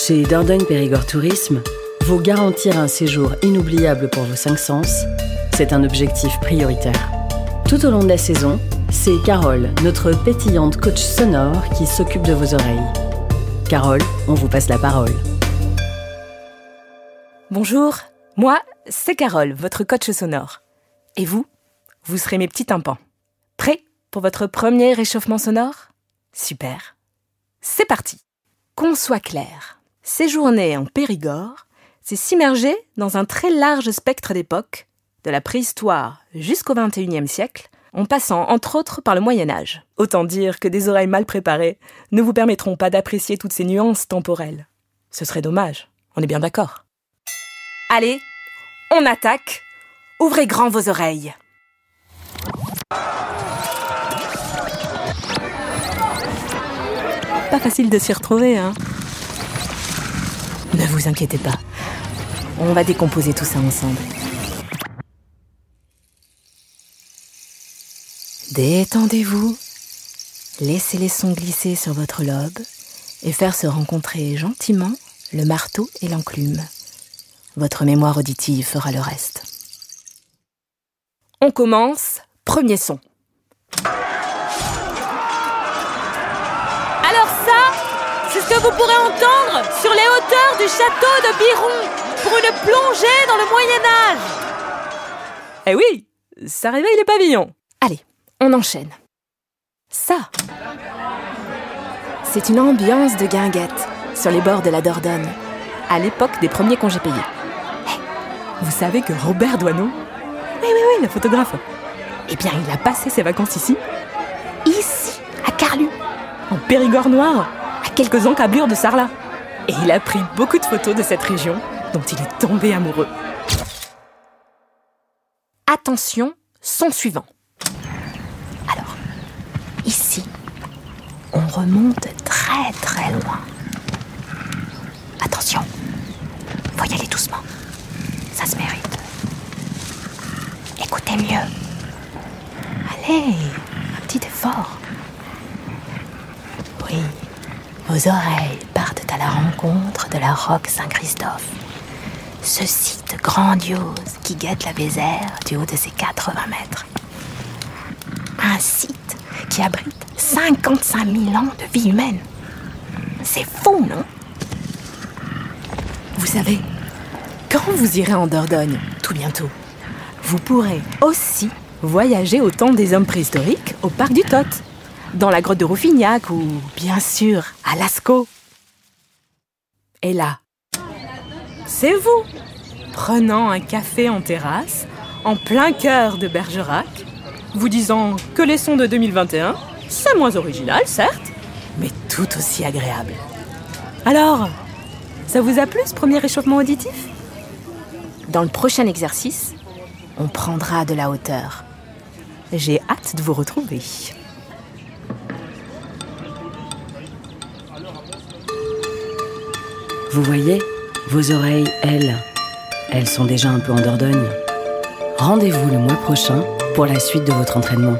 Chez Dordogne Périgord Tourisme, vous garantir un séjour inoubliable pour vos 5 sens, c'est un objectif prioritaire. Tout au long de la saison, c'est Carole, notre pétillante coach sonore, qui s'occupe de vos oreilles. Carole, on vous passe la parole. Bonjour, moi, c'est Carole, votre coach sonore. Et vous, vous serez mes petits tympans. Prêts pour votre premier réchauffement sonore? Super. C'est parti. Qu'on soit clair, séjourner en Périgord, c'est s'immerger dans un très large spectre d'époques, de la préhistoire jusqu'au XXIe siècle, en passant entre autres par le Moyen-Âge. Autant dire que des oreilles mal préparées ne vous permettront pas d'apprécier toutes ces nuances temporelles. Ce serait dommage, on est bien d'accord. Allez, on attaque. Ouvrez grand vos oreilles. Pas facile de s'y retrouver, hein? Ne vous inquiétez pas. On va décomposer tout ça ensemble. Détendez-vous. Laissez les sons glisser sur votre lobe et faire se rencontrer gentiment le marteau et l'enclume. Votre mémoire auditive fera le reste. On commence. Premier son. Alors ça, c'est ce que vous pourrez entendre sur les hauteurs du château de Biron pour une plongée dans le Moyen-Âge. Eh oui, ça réveille les pavillons. Allez, on enchaîne. Ça, c'est une ambiance de guinguette sur les bords de la Dordogne, à l'époque des premiers congés payés. Hey, vous savez que Robert Doisneau, oui, le photographe, eh bien, il a passé ses vacances ici, à Carlu, en Périgord noir, à quelques encablures de Sarlat. Et il a pris beaucoup de photos de cette région dont il est tombé amoureux. Attention, son suivant. Alors, ici, on remonte très très loin. Attention, faut y aller doucement. Ça se mérite. Écoutez mieux. Allez, un petit effort. Oui, vos oreilles partent à la rencontre de la roque Saint-Christophe. Ce site grandiose qui guette la Vézère du haut de ses 80 mètres. Un site qui abrite 55 000 ans de vie humaine. C'est fou, non? Vous savez, quand vous irez en Dordogne, tout bientôt, vous pourrez aussi voyager au temps des hommes préhistoriques au parc du Tot, dans la grotte de Rouffignac ou, bien sûr, à Lascaux. Et là, c'est vous, prenant un café en terrasse, en plein cœur de Bergerac, vous disant que les sons de 2021, c'est moins original, certes, mais tout aussi agréable. Alors, ça vous a plu ce premier réchauffement auditif? Dans le prochain exercice, on prendra de la hauteur. J'ai hâte de vous retrouver. Vous voyez, vos oreilles, elles sont déjà un peu en Dordogne. Rendez-vous le mois prochain pour la suite de votre entraînement.